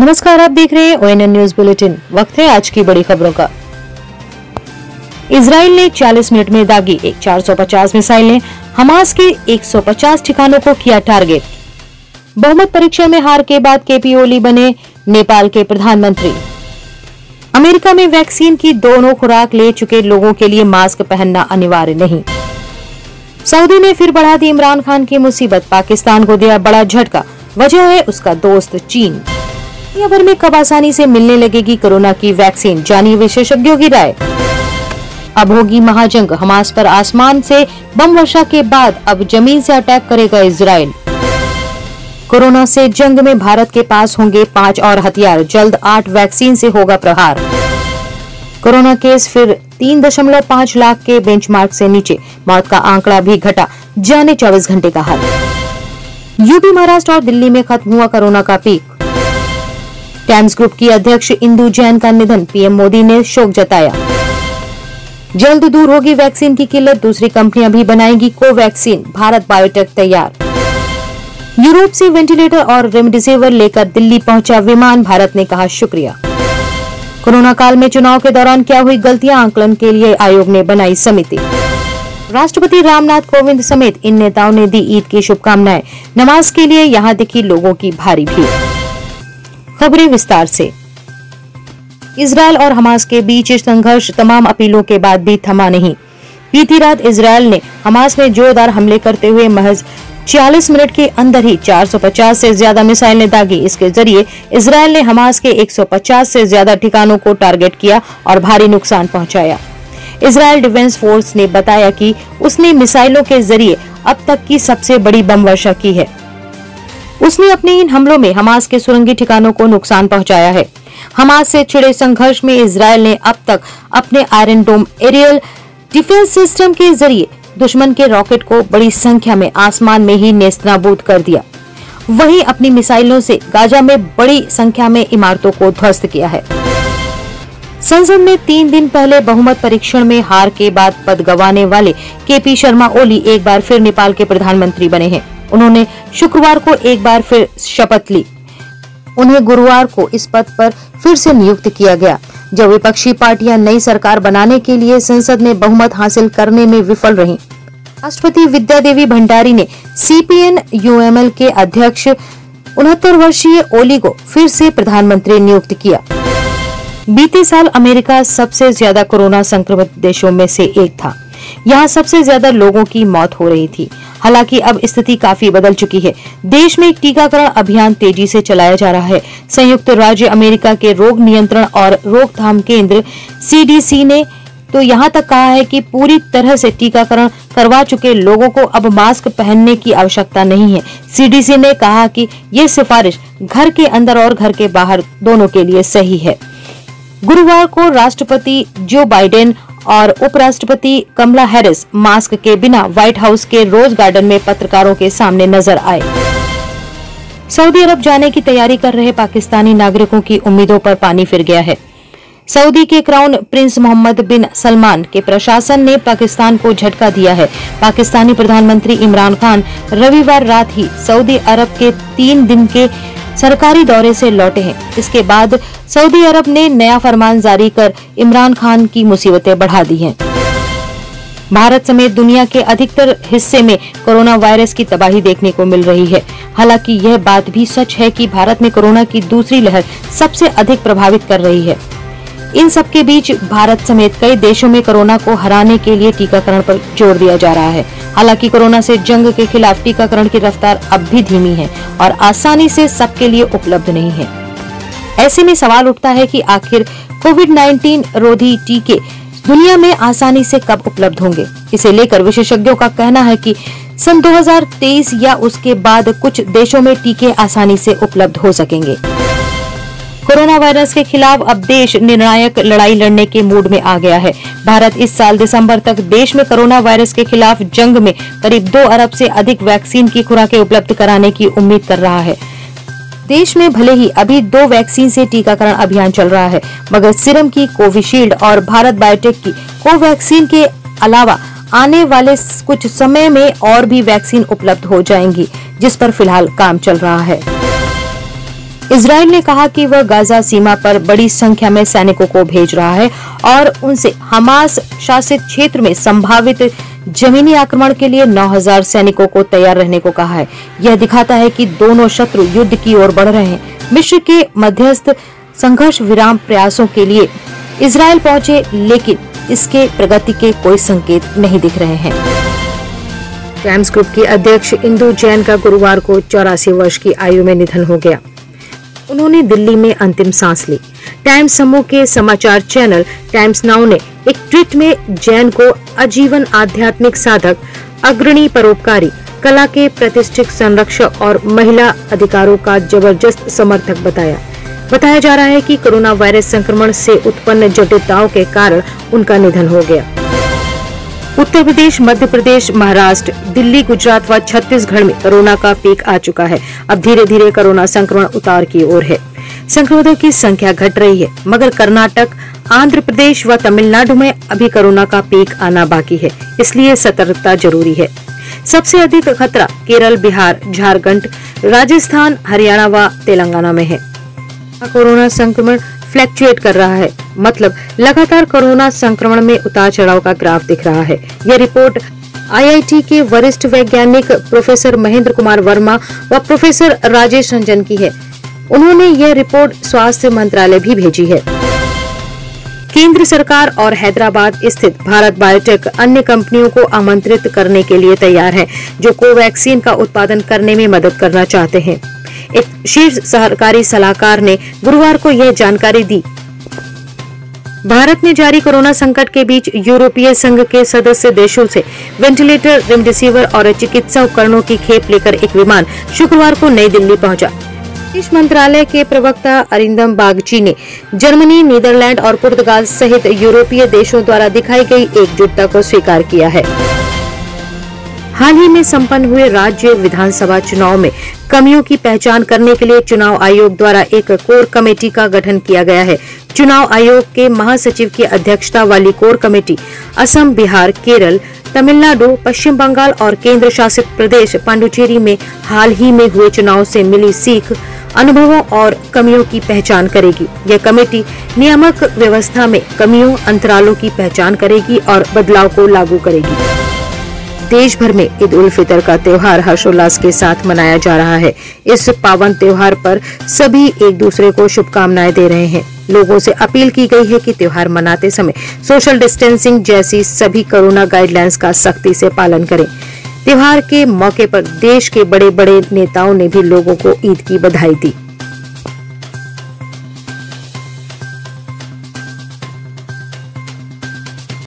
नमस्कार, आप देख रहे हैं ONN न्यूज बुलेटिन। वक्त है आज की बड़ी खबरों का। इजराइल ने 40 मिनट में दागी 450 मिसाइल ने हमास के 150 ठिकानों को किया टारगेट। बहुमत परीक्षण में हार के बाद केपी ओली बने नेपाल के प्रधानमंत्री। अमेरिका में वैक्सीन की दोनों खुराक ले चुके लोगों के लिए मास्क पहनना अनिवार्य नहीं। सऊदी ने फिर बढ़ा दी इमरान खान की मुसीबत, पाकिस्तान को दिया बड़ा झटका, वजह है उसका दोस्त चीन। दुनिया भर में कब आसानी से मिलने लगेगी कोरोना की वैक्सीन, जानिए विशेषज्ञों की राय। अब होगी महाजंग, हमास पर आसमान से बम वर्षा के बाद अब जमीन से अटैक करेगा इजराइल। कोरोना से जंग में भारत के पास होंगे 5 और हथियार, जल्द 8 वैक्सीन से होगा प्रहार। कोरोना केस फिर 3.5 लाख के बेंचमार्क से नीचे, मौत का आंकड़ा भी घटा, जाने 24 घंटे का हाल। यूपी, महाराष्ट्र और दिल्ली में खत्म हुआ कोरोना का पीक। टाइम्स ग्रुप की अध्यक्ष इंदु जैन का निधन, पीएम मोदी ने शोक जताया। जल्द दूर होगी वैक्सीन की किल्लत, दूसरी कंपनियां भी बनाएंगी कोवैक्सीन, भारत बायोटेक तैयार। यूरोप से वेंटिलेटर और रेमडेसिविर लेकर दिल्ली पहुंचा विमान, भारत ने कहा शुक्रिया। कोरोना काल में चुनाव के दौरान क्या हुई गलतियां, आंकलन के लिए आयोग ने बनाई समिति। राष्ट्रपति रामनाथ कोविंद समेत इन नेताओं ने दी ईद की शुभकामनाएं, नमाज के लिए यहां दिखी लोगों की भारी भीड़। खबरें विस्तार से। इजरायल और हमास के बीच संघर्ष तमाम अपीलों के बाद भी थमा नहीं। बीती रात इजरायल ने हमास में जोरदार हमले करते हुए महज 40 मिनट के अंदर ही 450 से ज्यादा मिसाइल ने दागी। इसके जरिए इजरायल ने हमास के 150 से ज्यादा ठिकानों को टारगेट किया और भारी नुकसान पहुंचाया। इजरायल डिफेंस फोर्स ने बताया कि उसने मिसाइलों के जरिए अब तक की सबसे बड़ी बम वर्षा की है। उसने अपने इन हमलों में हमास के सुरंगी ठिकानों को नुकसान पहुंचाया है। हमास से छिड़े संघर्ष में इजरायल ने अब तक अपने आयरन डोम एरियल डिफेंस सिस्टम के जरिए दुश्मन के रॉकेट को बड़ी संख्या में आसमान में ही नेस्तनाबूद कर दिया। वहीं अपनी मिसाइलों से गाजा में बड़ी संख्या में इमारतों को ध्वस्त किया है। संसद में 3 दिन पहले बहुमत परीक्षण में हार के बाद पद गंवाने वाले केपी शर्मा ओली एक बार फिर नेपाल के प्रधानमंत्री बने हैं। उन्होंने शुक्रवार को एक बार फिर शपथ ली। उन्हें गुरुवार को इस पद पर फिर से नियुक्त किया गया, जब विपक्षी पार्टियां नई सरकार बनाने के लिए संसद में बहुमत हासिल करने में विफल रहीं। राष्ट्रपति विद्यादेवी भंडारी ने CPN-UML के अध्यक्ष 69 वर्षीय ओली को फिर से प्रधानमंत्री नियुक्त किया। बीते साल अमेरिका सबसे ज्यादा कोरोना संक्रमित देशों में से एक था। यहाँ सबसे ज्यादा लोगों की मौत हो रही थी। हालांकि अब स्थिति काफी बदल चुकी है। देश में एक टीकाकरण अभियान तेजी से चलाया जा रहा है। संयुक्त राज्य अमेरिका के रोग नियंत्रण और रोकथाम केंद्र CDC ने तो यहाँ तक कहा है कि पूरी तरह से टीकाकरण करवा चुके लोगों को अब मास्क पहनने की आवश्यकता नहीं है। CDC ने कहा कि ये सिफारिश घर के अंदर और घर के बाहर दोनों के लिए सही है। गुरुवार को राष्ट्रपति जो बाइडेन और उपराष्ट्रपति कमला हैरिस मास्क के बिना व्हाइट हाउस के रोज गार्डन में पत्रकारों के सामने नजर आए। सऊदी अरब जाने की तैयारी कर रहे पाकिस्तानी नागरिकों की उम्मीदों पर पानी फिर गया है। सऊदी के क्राउन प्रिंस मोहम्मद बिन सलमान के प्रशासन ने पाकिस्तान को झटका दिया है। पाकिस्तानी प्रधानमंत्री इमरान खान रविवार रात ही सऊदी अरब के 3 दिन के सरकारी दौरे से लौटे हैं। इसके बाद सऊदी अरब ने नया फरमान जारी कर इमरान खान की मुसीबतें बढ़ा दी हैं। भारत समेत दुनिया के अधिकतर हिस्से में कोरोना वायरस की तबाही देखने को मिल रही है। हालांकि यह बात भी सच है कि भारत में कोरोना की दूसरी लहर सबसे अधिक प्रभावित कर रही है। इन सब के बीच भारत समेत कई देशों में कोरोना को हराने के लिए टीकाकरण पर जोर दिया जा रहा है। हालांकि कोरोना से जंग के खिलाफ टीकाकरण की रफ्तार अब भी धीमी है और आसानी से सबके लिए उपलब्ध नहीं है। ऐसे में सवाल उठता है कि आखिर कोविड-19 रोधी टीके दुनिया में आसानी से कब उपलब्ध होंगे। इसे लेकर विशेषज्ञों का कहना है कि सन 2023 या उसके बाद कुछ देशों में टीके आसानी से उपलब्ध हो सकेंगे। कोरोना वायरस के खिलाफ अब देश निर्णायक लड़ाई लड़ने के मूड में आ गया है। भारत इस साल दिसंबर तक देश में कोरोना वायरस के खिलाफ जंग में करीब 2 अरब से अधिक वैक्सीन की खुराकें उपलब्ध कराने की उम्मीद कर रहा है। देश में भले ही अभी 2 वैक्सीन से टीकाकरण अभियान चल रहा है, मगर सीरम की कोविशील्ड और भारत बायोटेक की कोवैक्सीन के अलावा आने वाले कुछ समय में और भी वैक्सीन उपलब्ध हो जाएंगी, जिस पर फिलहाल काम चल रहा है। इजराइल ने कहा कि वह गाजा सीमा पर बड़ी संख्या में सैनिकों को भेज रहा है और उनसे हमास शासित क्षेत्र में संभावित जमीनी आक्रमण के लिए 9000 सैनिकों को तैयार रहने को कहा है। यह दिखाता है कि दोनों शत्रु युद्ध की ओर बढ़ रहे हैं। मिस्र के मध्यस्थ संघर्ष विराम प्रयासों के लिए इजराइल पहुंचे, लेकिन इसके प्रगति के कोई संकेत नहीं दिख रहे हैं। टाइम्स ग्रुप की अध्यक्ष इंदु जैन का गुरुवार को 84 वर्ष की आयु में निधन हो गया। उन्होंने दिल्ली में अंतिम सांस ली। टाइम्स समूह के समाचार चैनल टाइम्स नाउ ने एक ट्वीट में जैन को आजीवन आध्यात्मिक साधक, अग्रणी परोपकारी, कला के प्रतिष्ठित संरक्षक और महिला अधिकारों का जबरदस्त समर्थक बताया जा रहा है कि कोरोना वायरस संक्रमण से उत्पन्न जटिलताओं के कारण उनका निधन हो गया। उत्तर प्रदेश, मध्य प्रदेश, महाराष्ट्र, दिल्ली, गुजरात व छत्तीसगढ़ में कोरोना का पीक आ चुका है। अब धीरे धीरे कोरोना संक्रमण उतार की ओर है। संक्रमितों की संख्या घट रही है, मगर कर्नाटक, आंध्र प्रदेश व तमिलनाडु में अभी कोरोना का पीक आना बाकी है, इसलिए सतर्कता जरूरी है। सबसे अधिक खतरा केरल, बिहार, झारखंड, राजस्थान, हरियाणा व तेलंगाना में है। कोरोना संक्रमण फ्लैक्चुएट कर रहा है, मतलब लगातार कोरोना संक्रमण में उतार चढ़ाव का ग्राफ दिख रहा है। यह रिपोर्ट IIT के वरिष्ठ वैज्ञानिक प्रोफेसर महेंद्र कुमार वर्मा व प्रोफेसर राजेश रंजन की है। उन्होंने यह रिपोर्ट स्वास्थ्य मंत्रालय भी भेजी है। केंद्र सरकार और हैदराबाद स्थित भारत बायोटेक अन्य कंपनियों को आमंत्रित करने के लिए तैयार है, जो कोवैक्सीन का उत्पादन करने में मदद करना चाहते हैं। एक शीर्ष सरकारी सलाहकार ने गुरुवार को यह जानकारी दी। भारत ने जारी कोरोना संकट के बीच यूरोपीय संघ के सदस्य देशों से वेंटिलेटर, रेमडेसिविर और चिकित्सा उपकरणों की खेप लेकर एक विमान शुक्रवार को नई दिल्ली पहुंचा। विदेश मंत्रालय के प्रवक्ता अरिंदम बागची ने जर्मनी, नीदरलैंड और पुर्तगाल सहित यूरोपीय देशों द्वारा दिखाई गई एकजुटता को स्वीकार किया है। हाल ही में संपन्न हुए राज्य विधानसभा चुनाव में कमियों की पहचान करने के लिए चुनाव आयोग द्वारा एक कोर कमेटी का गठन किया गया है। चुनाव आयोग के महासचिव की अध्यक्षता वाली कोर कमेटी असम, बिहार, केरल, तमिलनाडु, पश्चिम बंगाल और केंद्र शासित प्रदेश पुडुचेरी में हाल ही में हुए चुनाव से मिली सीख, अनुभवों और कमियों की पहचान करेगी। यह कमेटी नियामक व्यवस्था में कमियों, अंतरालों की पहचान करेगी और बदलाव को लागू करेगी। देश भर में ईद उल फितर का त्योहार हर्षोल्लास के साथ मनाया जा रहा है। इस पावन त्योहार पर सभी एक दूसरे को शुभकामनाएं दे रहे हैं। लोगों से अपील की गई है कि त्योहार मनाते समय सोशल डिस्टेंसिंग जैसी सभी कोरोना गाइडलाइंस का सख्ती से पालन करें। त्योहार के मौके पर देश के बड़े बड़े नेताओं ने भी लोगों को ईद की बधाई दी।